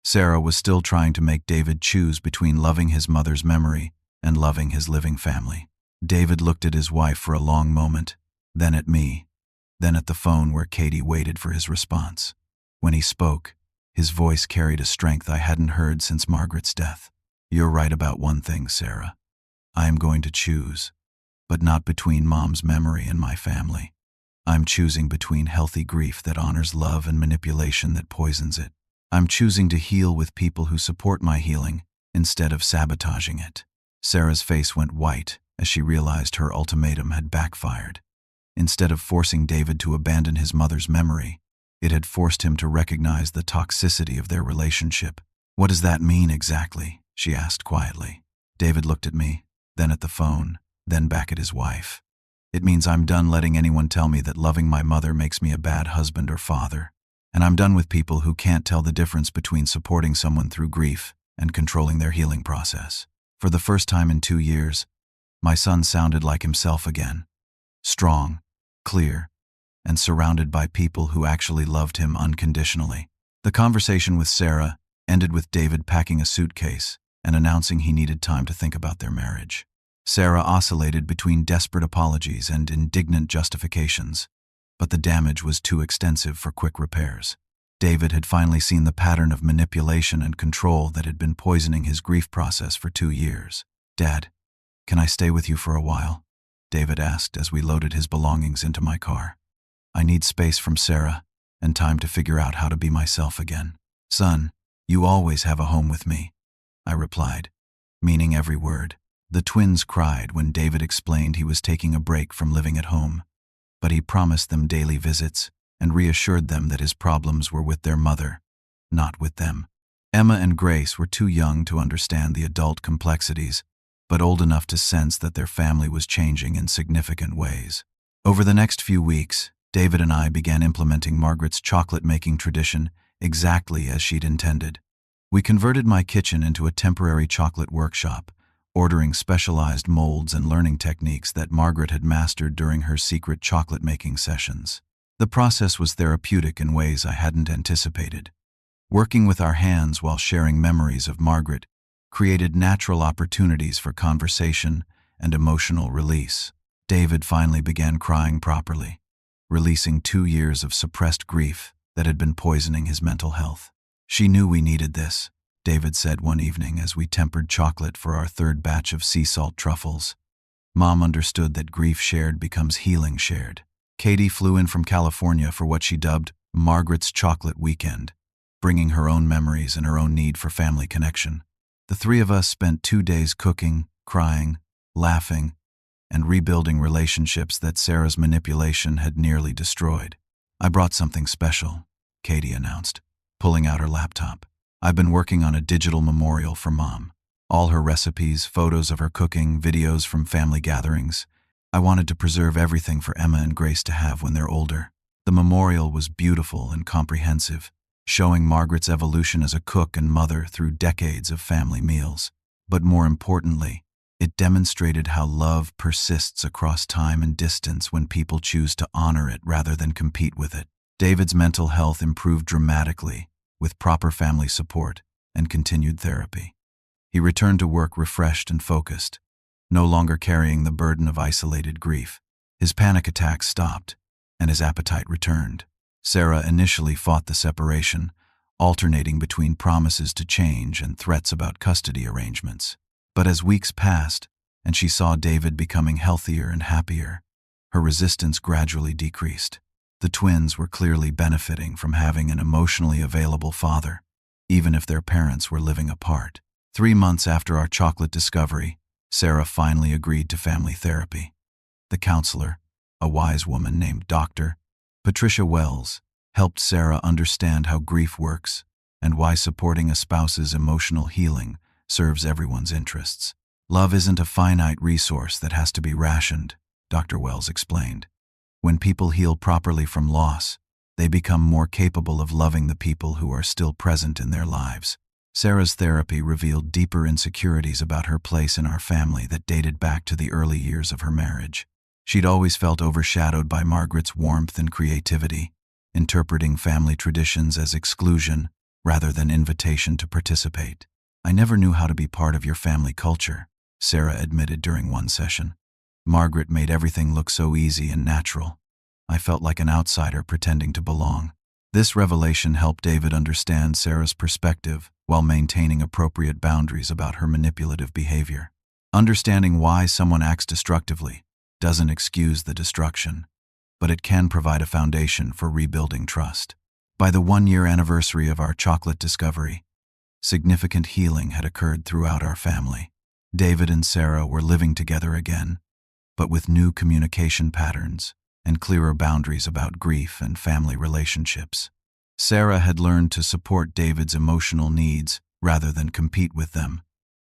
Sarah was still trying to make David choose between loving his mother's memory and loving his living family. David looked at his wife for a long moment, then at me, then at the phone where Katie waited for his response. When he spoke, his voice carried a strength I hadn't heard since Margaret's death. "You're right about one thing, Sarah. I am going to choose, but not between Mom's memory and my family. I'm choosing between healthy grief that honors love and manipulation that poisons it. I'm choosing to heal with people who support my healing instead of sabotaging it." Sarah's face went white as she realized her ultimatum had backfired. Instead of forcing David to abandon his mother's memory, it had forced him to recognize the toxicity of their relationship. "What does that mean exactly?" she asked quietly. David looked at me, then at the phone, then back at his wife. "It means I'm done letting anyone tell me that loving my mother makes me a bad husband or father. And I'm done with people who can't tell the difference between supporting someone through grief and controlling their healing process." For the first time in 2 years, my son sounded like himself again. Strong, clear, and surrounded by people who actually loved him unconditionally. The conversation with Sarah ended with David packing a suitcase and announcing he needed time to think about their marriage. Sarah oscillated between desperate apologies and indignant justifications, but the damage was too extensive for quick repairs. David had finally seen the pattern of manipulation and control that had been poisoning his grief process for 2 years. "Dad, can I stay with you for a while?" David asked as we loaded his belongings into my car. "I need space from Sarah and time to figure out how to be myself again." "Son, you always have a home with me," I replied, meaning every word. The twins cried when David explained he was taking a break from living at home, but he promised them daily visits and reassured them that his problems were with their mother, not with them. Emma and Grace were too young to understand the adult complexities, but old enough to sense that their family was changing in significant ways. Over the next few weeks, David and I began implementing Margaret's chocolate-making tradition exactly as she'd intended. We converted my kitchen into a temporary chocolate workshop, ordering specialized molds and learning techniques that Margaret had mastered during her secret chocolate-making sessions. The process was therapeutic in ways I hadn't anticipated. Working with our hands while sharing memories of Margaret created natural opportunities for conversation and emotional release. David finally began crying properly, releasing 2 years of suppressed grief that had been poisoning his mental health. "She knew we needed this," David said one evening as we tempered chocolate for our 3rd batch of sea salt truffles. "Mom understood that grief shared becomes healing shared." Katie flew in from California for what she dubbed Margaret's Chocolate Weekend, bringing her own memories and her own need for family connection. The 3 of us spent 2 days cooking, crying, laughing, and rebuilding relationships that Sarah's manipulation had nearly destroyed. "I brought something special," Katie announced, pulling out her laptop. "I've been working on a digital memorial for Mom. All her recipes, photos of her cooking, videos from family gatherings. I wanted to preserve everything for Emma and Grace to have when they're older. The memorial was beautiful and comprehensive, showing Margaret's evolution as a cook and mother through decades of family meals. But more importantly, it demonstrated how love persists across time and distance when people choose to honor it rather than compete with it. David's mental health improved dramatically with proper family support and continued therapy. He returned to work refreshed and focused, no longer carrying the burden of isolated grief. His panic attacks stopped, and his appetite returned. Sarah initially fought the separation, alternating between promises to change and threats about custody arrangements. But as weeks passed, and she saw David becoming healthier and happier, her resistance gradually decreased. The twins were clearly benefiting from having an emotionally available father, even if their parents were living apart. 3 months after our chocolate discovery, Sarah finally agreed to family therapy. The counselor, a wise woman named Dr. Patricia Wells, helped Sarah understand how grief works and why supporting a spouse's emotional healing serves everyone's interests. Love isn't a finite resource that has to be rationed, Dr. Wells explained. When people heal properly from loss, they become more capable of loving the people who are still present in their lives. Sarah's therapy revealed deeper insecurities about her place in our family that dated back to the early years of her marriage. She'd always felt overshadowed by Margaret's warmth and creativity, interpreting family traditions as exclusion rather than invitation to participate. "I never knew how to be part of your family culture," Sarah admitted during one session. "Margaret made everything look so easy and natural. I felt like an outsider pretending to belong." This revelation helped David understand Sarah's perspective while maintaining appropriate boundaries about her manipulative behavior. Understanding why someone acts destructively doesn't excuse the destruction, but it can provide a foundation for rebuilding trust. By the 1-year anniversary of our chocolate discovery, significant healing had occurred throughout our family. David and Sarah were living together again, but with new communication patterns and clearer boundaries about grief and family relationships. Sarah had learned to support David's emotional needs rather than compete with them,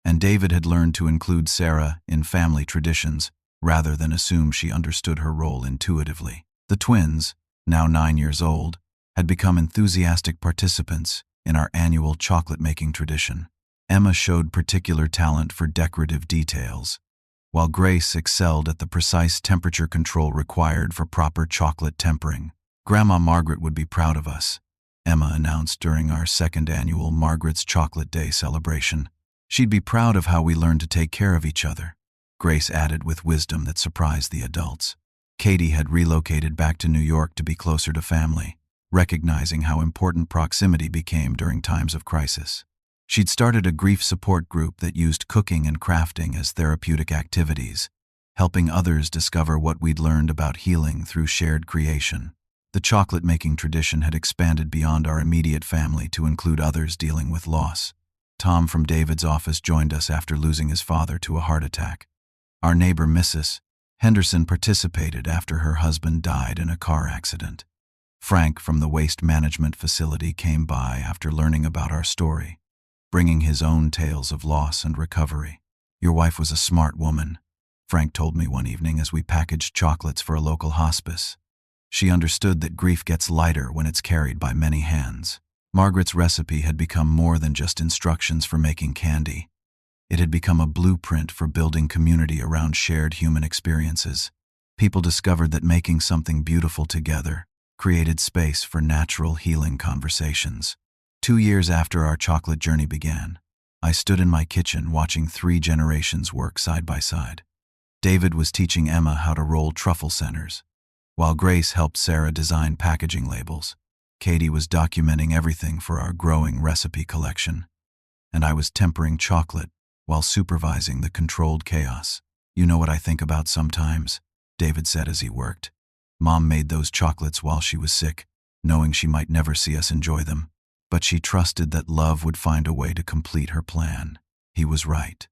and David had learned to include Sarah in family traditions rather than assume she understood her role intuitively. The twins, now 9 years old, had become enthusiastic participants in our annual chocolate-making tradition. Emma showed particular talent for decorative details, while Grace excelled at the precise temperature control required for proper chocolate tempering. "Grandma Margaret would be proud of us," Emma announced during our 2nd annual Margaret's Chocolate Day celebration. "She'd be proud of how we learned to take care of each other," Grace added with wisdom that surprised the adults. Katie had relocated back to New York to be closer to family, recognizing how important proximity became during times of crisis. She'd started a grief support group that used cooking and crafting as therapeutic activities, helping others discover what we'd learned about healing through shared creation. The chocolate-making tradition had expanded beyond our immediate family to include others dealing with loss. Tom from David's office joined us after losing his father to a heart attack. Our neighbor Mrs. Henderson participated after her husband died in a car accident. Frank from the waste management facility came by after learning about our story, bringing his own tales of loss and recovery. "Your wife was a smart woman," Frank told me one evening as we packaged chocolates for a local hospice. "She understood that grief gets lighter when it's carried by many hands." Margaret's recipe had become more than just instructions for making candy. It had become a blueprint for building community around shared human experiences. People discovered that making something beautiful together created space for natural healing conversations. 2 years after our chocolate journey began, I stood in my kitchen watching 3 generations work side by side. David was teaching Emma how to roll truffle centers, while Grace helped Sarah design packaging labels. Katie was documenting everything for our growing recipe collection, and I was tempering chocolate while supervising the controlled chaos. "You know what I think about sometimes," David said as he worked. "Mom made those chocolates while she was sick, knowing she might never see us enjoy them. But she trusted that love would find a way to complete her plan." He was right.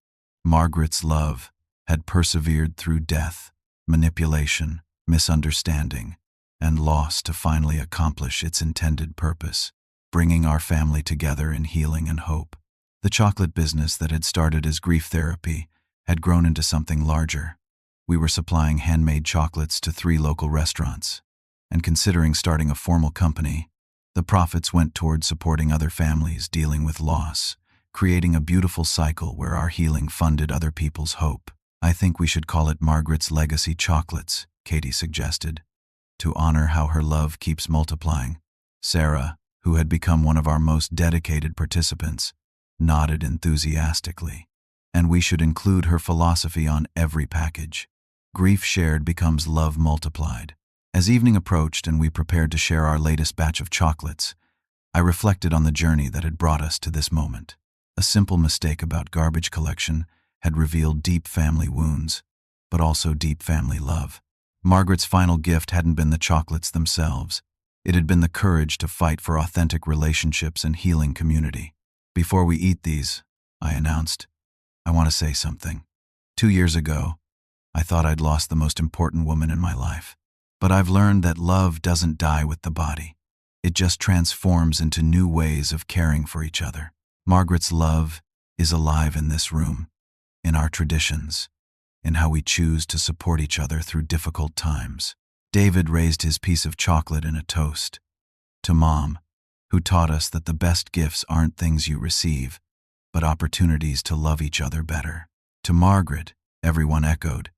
Margaret's love had persevered through death, manipulation, misunderstanding, and loss to finally accomplish its intended purpose, bringing our family together in healing and hope. The chocolate business that had started as grief therapy had grown into something larger. We were supplying handmade chocolates to 3 local restaurants, and considering starting a formal company, the profits went toward supporting other families dealing with loss, creating a beautiful cycle where our healing funded other people's hope. I think we should call it Margaret's Legacy Chocolates, Katie suggested, to honor how her love keeps multiplying. Sarah, who had become one of our most dedicated participants, nodded enthusiastically. And we should include her philosophy on every package. Grief shared becomes love multiplied. As evening approached and we prepared to share our latest batch of chocolates, I reflected on the journey that had brought us to this moment. A simple mistake about garbage collection had revealed deep family wounds, but also deep family love. Margaret's final gift hadn't been the chocolates themselves. It had been the courage to fight for authentic relationships and healing community. Before we eat these, I announced, I want to say something. 2 years ago, I thought I'd lost the most important woman in my life. But I've learned that love doesn't die with the body. It just transforms into new ways of caring for each other. Margaret's love is alive in this room, in our traditions, in how we choose to support each other through difficult times. David raised his piece of chocolate in a toast to Mom, who taught us that the best gifts aren't things you receive, but opportunities to love each other better. To Margaret, everyone echoed,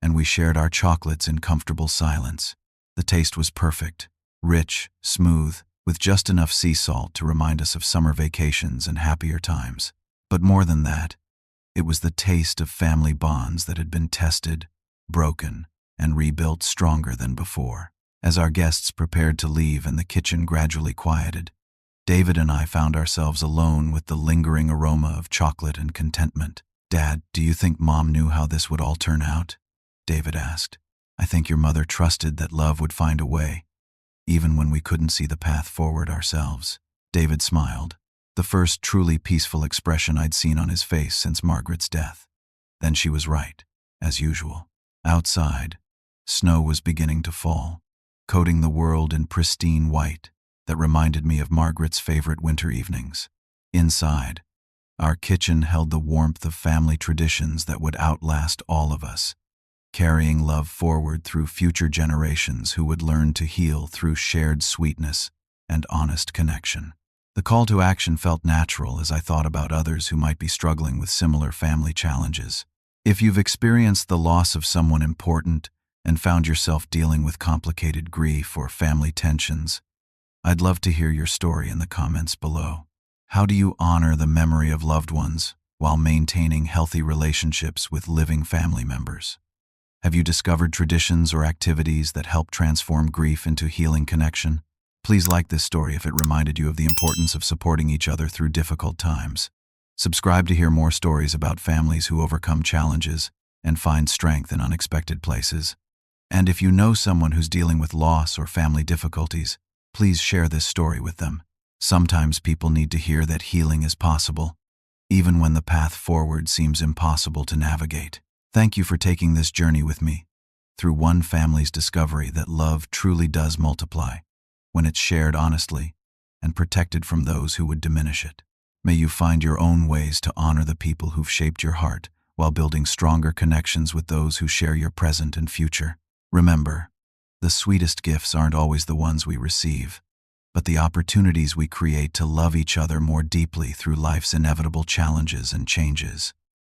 and we shared our chocolates in comfortable silence. The taste was perfect, rich, smooth, with just enough sea salt to remind us of summer vacations and happier times. But more than that, it was the taste of family bonds that had been tested, broken, and rebuilt stronger than before. As our guests prepared to leave and the kitchen gradually quieted, David and I found ourselves alone with the lingering aroma of chocolate and contentment. Dad, do you think Mom knew how this would all turn out? David asked. I think your mother trusted that love would find a way, even when we couldn't see the path forward ourselves. David smiled, the first truly peaceful expression I'd seen on his face since Margaret's death. Then she was right, as usual. Outside, snow was beginning to fall, coating the world in pristine white that reminded me of Margaret's favorite winter evenings. Inside, our kitchen held the warmth of family traditions that would outlast all of us, carrying love forward through future generations who would learn to heal through shared sweetness and honest connection. The call to action felt natural as I thought about others who might be struggling with similar family challenges. If you've experienced the loss of someone important and found yourself dealing with complicated grief or family tensions, I'd love to hear your story in the comments below. How do you honor the memory of loved ones while maintaining healthy relationships with living family members? Have you discovered traditions or activities that help transform grief into healing connection? Please like this story if it reminded you of the importance of supporting each other through difficult times. Subscribe to hear more stories about families who overcome challenges and find strength in unexpected places. And if you know someone who's dealing with loss or family difficulties, please share this story with them. Sometimes people need to hear that healing is possible, even when the path forward seems impossible to navigate. Thank you for taking this journey with me, through one family's discovery that love truly does multiply, when it's shared honestly and protected from those who would diminish it. May you find your own ways to honor the people who've shaped your heart while building stronger connections with those who share your present and future. Remember, the sweetest gifts aren't always the ones we receive, but the opportunities we create to love each other more deeply through life's inevitable challenges and changes.